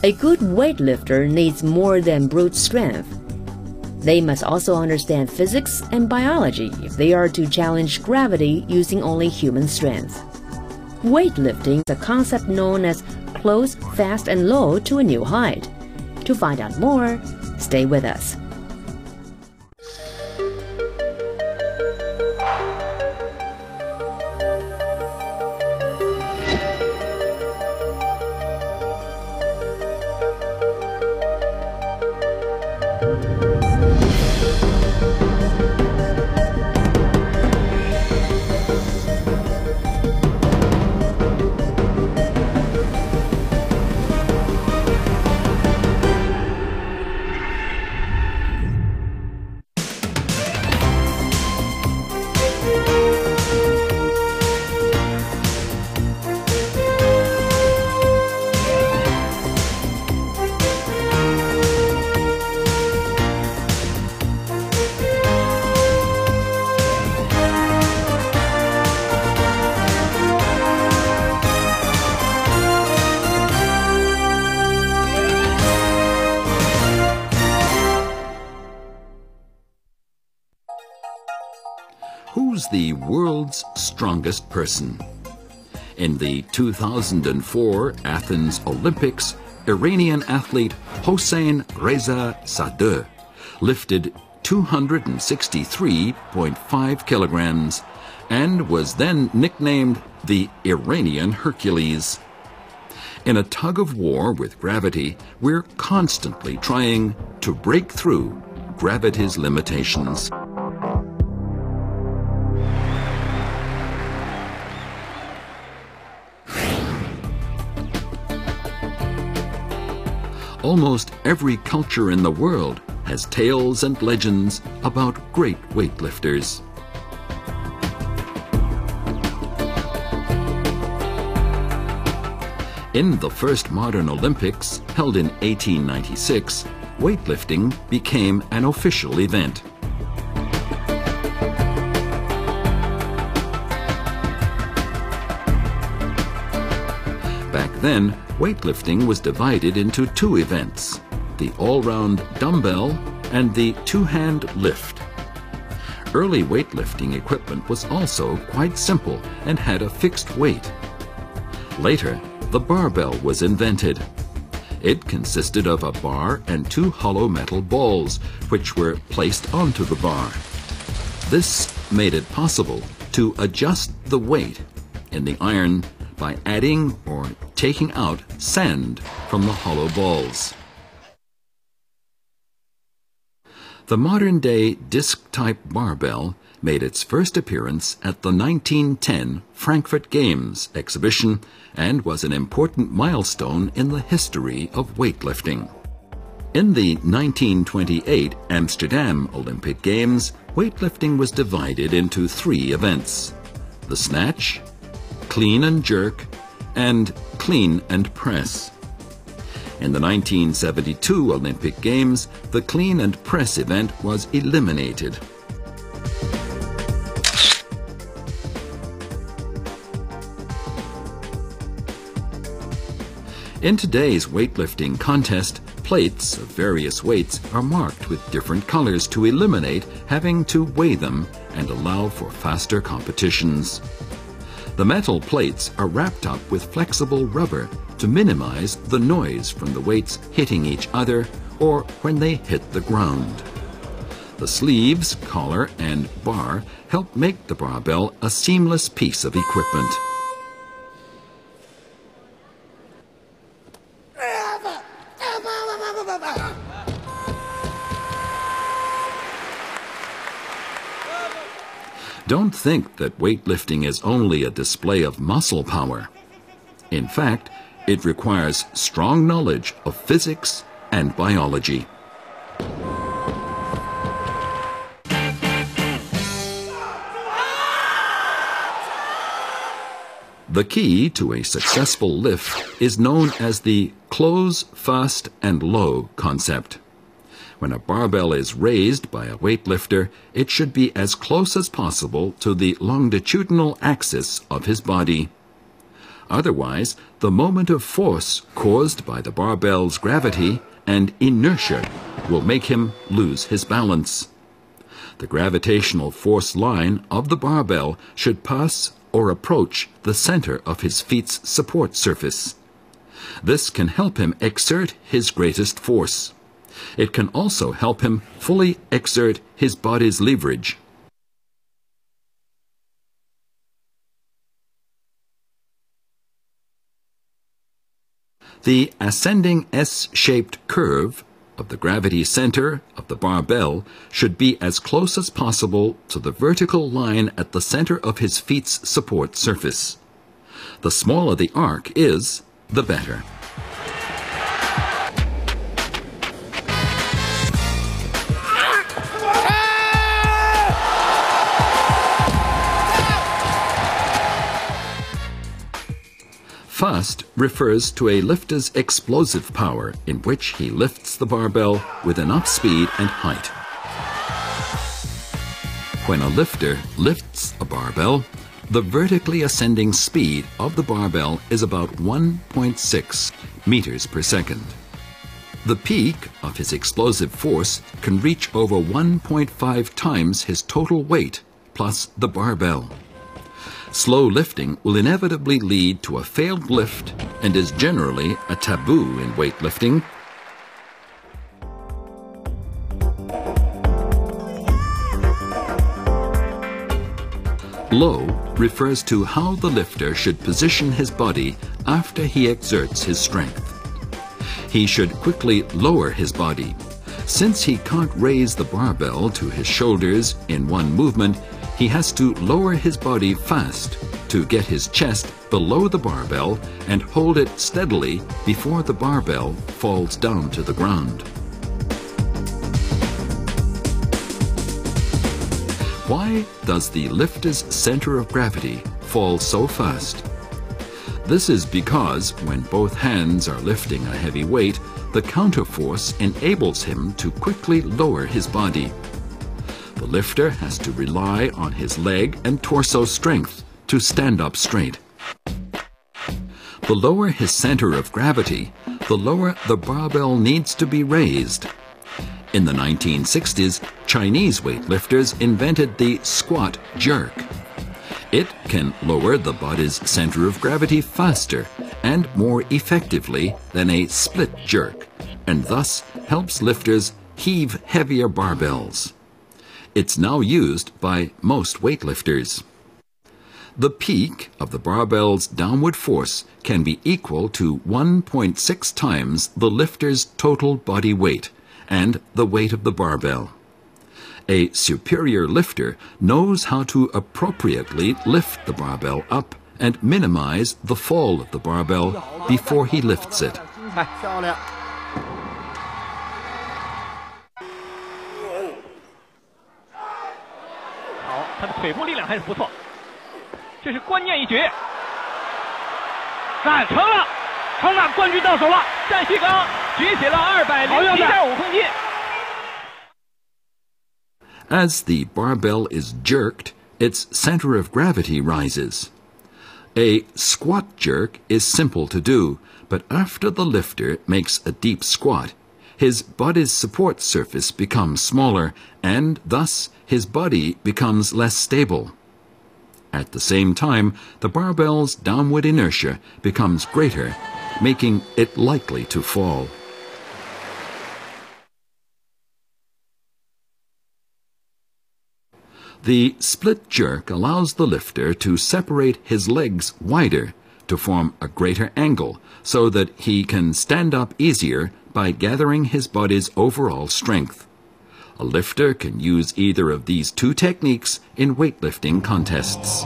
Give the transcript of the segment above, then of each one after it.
A good weightlifter needs more than brute strength. They must also understand physics and biology if they are to challenge gravity using only human strength. Weightlifting is a concept known as close, fast, and low to a new height. To find out more, stay with us. Who's the world's strongest person? In the 2004 Athens Olympics, Iranian athlete Hossein Reza Sadeh lifted 263.5 kilograms and was then nicknamed the Iranian Hercules. In a tug of war with gravity, we're constantly trying to break through gravity's limitations. Almost every culture in the world has tales and legends about great weightlifters. In the first modern Olympics, held in 1896, weightlifting became an official event. Back then, weightlifting was divided into two events, the all-round dumbbell and the two-hand lift. Early weightlifting equipment was also quite simple and had a fixed weight. Later, the barbell was invented. It consisted of a bar and two hollow metal balls, which were placed onto the bar. This made it possible to adjust the weight in the iron by adding or taking out sand from the hollow balls. The modern-day disc-type barbell made its first appearance at the 1910 Frankfurt Games exhibition and was an important milestone in the history of weightlifting. In the 1928 Amsterdam Olympic Games, weightlifting was divided into three events: the snatch, clean and jerk, and clean and press. In the 1972 Olympic Games, the clean and press event was eliminated. In today's weightlifting contest, plates of various weights are marked with different colors to eliminate having to weigh them and allow for faster competitions. The metal plates are wrapped up with flexible rubber to minimize the noise from the weights hitting each other or when they hit the ground. The sleeves, collar, and bar help make the barbell a seamless piece of equipment. Don't think that weightlifting is only a display of muscle power. In fact, it requires strong knowledge of physics and biology. The key to a successful lift is known as the close, fast, and low concept. When a barbell is raised by a weightlifter, it should be as close as possible to the longitudinal axis of his body. Otherwise, the moment of force caused by the barbell's gravity and inertia will make him lose his balance. The gravitational force line of the barbell should pass or approach the center of his feet's support surface. This can help him exert his greatest force. It can also help him fully exert his body's leverage. The ascending S-shaped curve of the gravity center of the barbell should be as close as possible to the vertical line at the center of his feet's support surface. The smaller the arc is, the better. Fast refers to a lifter's explosive power in which he lifts the barbell with enough speed and height. When a lifter lifts a barbell, the vertically ascending speed of the barbell is about 1.6 meters per second. The peak of his explosive force can reach over 1.5 times his total weight plus the barbell. Slow lifting will inevitably lead to a failed lift and is generally a taboo in weightlifting. Low refers to how the lifter should position his body after he exerts his strength. He should quickly lower his body. Since he can't raise the barbell to his shoulders in one movement, he has to lower his body fast to get his chest below the barbell and hold it steadily before the barbell falls down to the ground. Why does the lifter's center of gravity fall so fast? This is because when both hands are lifting a heavy weight, the counterforce enables him to quickly lower his body. The lifter has to rely on his leg and torso strength to stand up straight. The lower his center of gravity, the lower the barbell needs to be raised. In the 1960s, Chinese weightlifters invented the squat jerk. It can lower the body's center of gravity faster and more effectively than a split jerk, and thus helps lifters heave heavier barbells. It's now used by most weightlifters. The peak of the barbell's downward force can be equal to 1.6 times the lifter's total body weight and the weight of the barbell. A superior lifter knows how to appropriately lift the barbell up and minimize the fall of the barbell before he lifts it. 他的腿部力量还是不错，这是关键一局。赞成了，成了，冠军到手了。单膝刚举起了207.5公斤。As the barbell is jerked, its center of gravity rises. A squat jerk is simple to do, but after the lifter makes a deep squat, his body's support surface becomes smaller, and thus his body becomes less stable. At the same time, the barbell's downward inertia becomes greater, making it likely to fall. The split jerk allows the lifter to separate his legs wider to form a greater angle so that he can stand up easier by gathering his body's overall strength. A lifter can use either of these two techniques in weightlifting contests.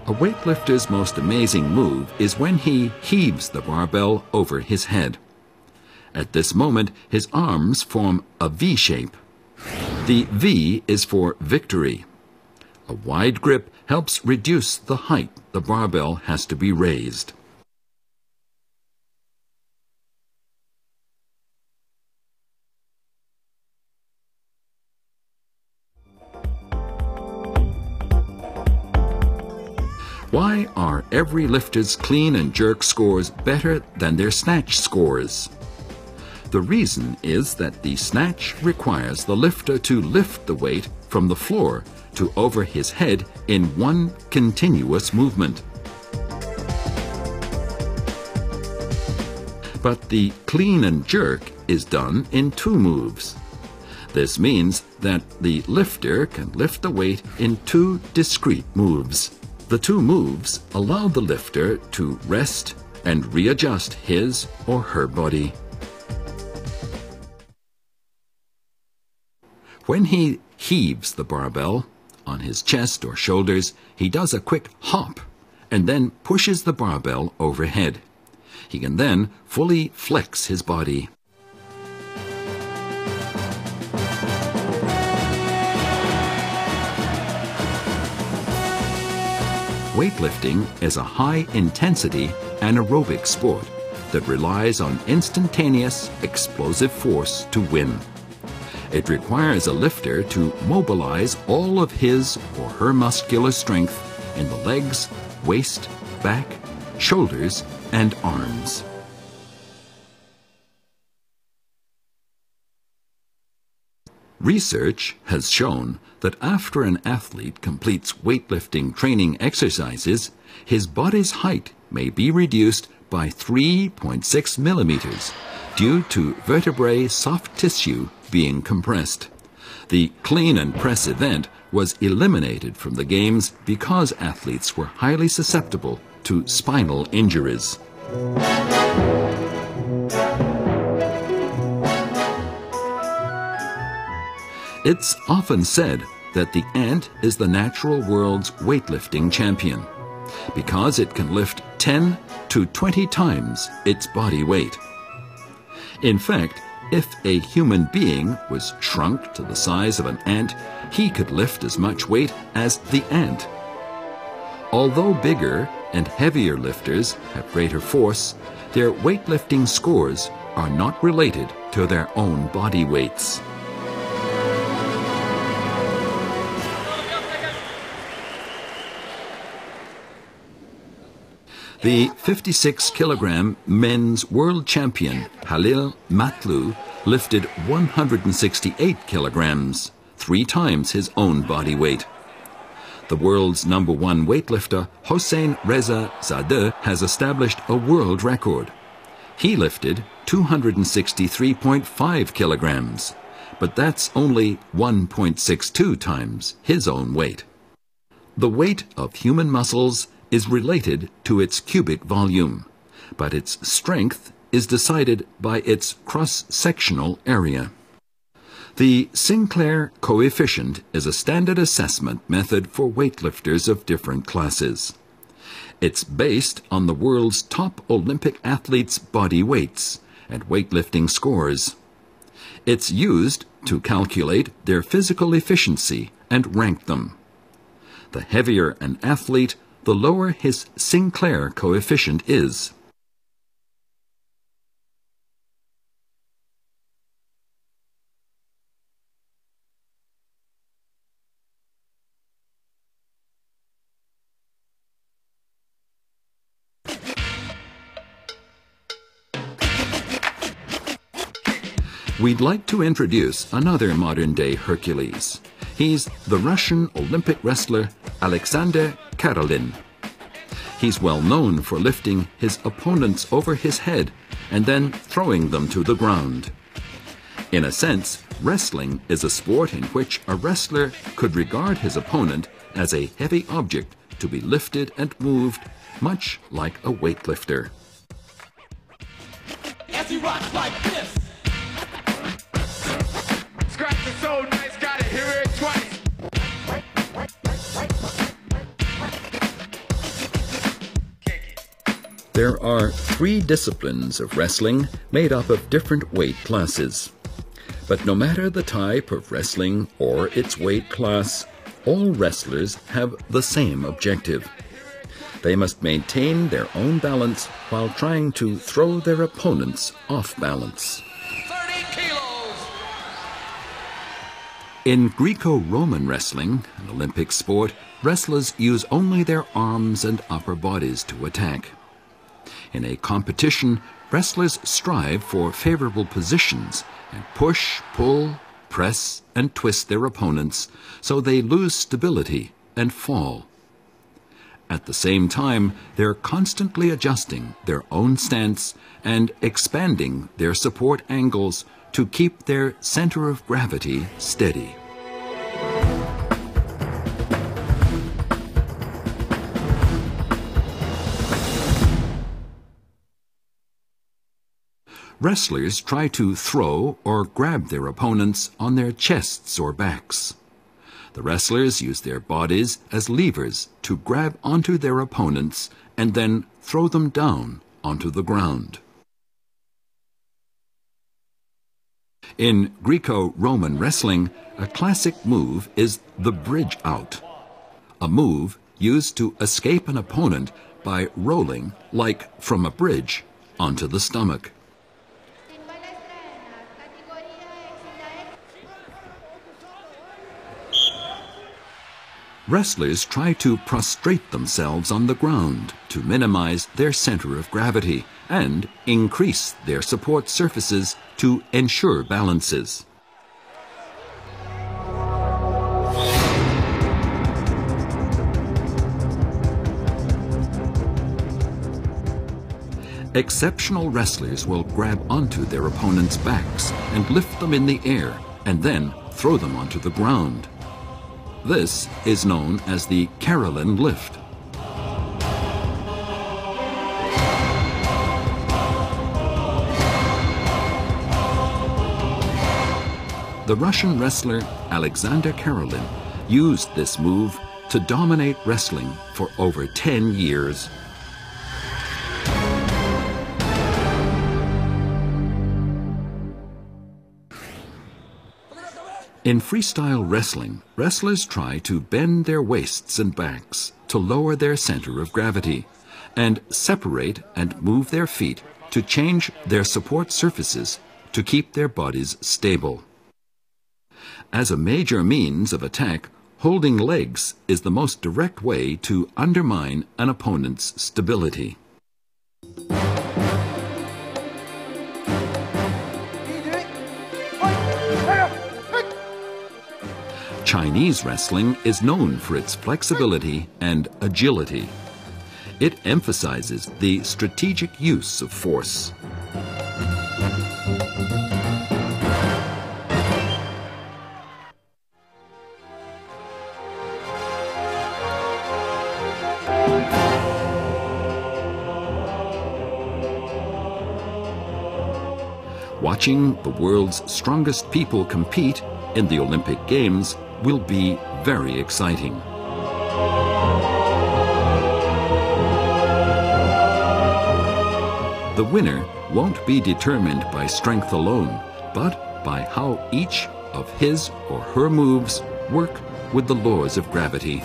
A weightlifter's most amazing move is when he heaves the barbell over his head. At this moment, his arms form a V shape. The V is for victory. A wide grip helps reduce the height the barbell has to be raised. Why are every lifter's clean and jerk scores better than their snatch scores? The reason is that the snatch requires the lifter to lift the weight from the floor to over his head in one continuous movement. But the clean and jerk is done in two moves. This means that the lifter can lift the weight in two discrete moves. The two moves allow the lifter to rest and readjust his or her body. When he heaves the barbell on his chest or shoulders, he does a quick hop and then pushes the barbell overhead. He can then fully flex his body. Weightlifting is a high-intensity anaerobic sport that relies on instantaneous, explosive force to win. It requires a lifter to mobilize all of his or her muscular strength in the legs, waist, back, shoulders, and arms. Research has shown that after an athlete completes weightlifting training exercises, his body's height may be reduced by 3.6 millimeters due to vertebrae soft tissue being compressed. The clean and press event was eliminated from the Games because athletes were highly susceptible to spinal injuries. It's often said that the ant is the natural world's weightlifting champion because it can lift 10 to 20 times its body weight. In fact, if a human being was shrunk to the size of an ant, he could lift as much weight as the ant. Although bigger and heavier lifters have greater force, their weightlifting scores are not related to their own body weights. The 56-kilogram men's world champion Halil Matlu lifted 168 kilograms, 3 times his own body weight. The world's #1 weightlifter Hossein Reza Zadeh has established a world record. He lifted 263.5 kilograms, but that's only 1.62 times his own weight. The weight of human muscles is related to its cubic volume, but its strength is decided by its cross-sectional area. The Sinclair coefficient is a standard assessment method for weightlifters of different classes. It's based on the world's top Olympic athletes' body weights and weightlifting scores. It's used to calculate their physical efficiency and rank them. The heavier an athlete, the lower his Sinclair coefficient is. We'd like to introduce another modern-day Hercules. He's the Russian Olympic wrestler Alexander Karelin. He's well known for lifting his opponents over his head and then throwing them to the ground. In a sense, wrestling is a sport in which a wrestler could regard his opponent as a heavy object to be lifted and moved, much like a weightlifter. As he rocks like this. Scratch is so nice, gotta hear it twice. There are 3 disciplines of wrestling made up of different weight classes. But no matter the type of wrestling or its weight class, all wrestlers have the same objective. They must maintain their own balance while trying to throw their opponents off balance. 30 kilos. In Greco Roman wrestling, an Olympic sport, wrestlers use only their arms and upper bodies to attack. In a competition, wrestlers strive for favorable positions and push, pull, press, and twist their opponents so they lose stability and fall. At the same time, they're constantly adjusting their own stance and expanding their support angles to keep their center of gravity steady. Wrestlers try to throw or grab their opponents on their chests or backs. The wrestlers use their bodies as levers to grab onto their opponents and then throw them down onto the ground. In Greco-Roman wrestling, a classic move is the bridge out, a move used to escape an opponent by rolling, like from a bridge, onto the stomach. Wrestlers try to prostrate themselves on the ground to minimize their center of gravity and increase their support surfaces to ensure balances. Exceptional wrestlers will grab onto their opponents' backs and lift them in the air and then throw them onto the ground. This is known as the Carolyn lift. The Russian wrestler Alexander Karelin used this move to dominate wrestling for over 10 years. In freestyle wrestling, wrestlers try to bend their waists and backs to lower their center of gravity and separate and move their feet to change their support surfaces to keep their bodies stable. As a major means of attack, holding legs is the most direct way to undermine an opponent's stability. Chinese wrestling is known for its flexibility and agility. It emphasizes the strategic use of force. Watching the world's strongest people compete in the Olympic Games will be very exciting. The winner won't be determined by strength alone, but by how each of his or her moves work with the laws of gravity.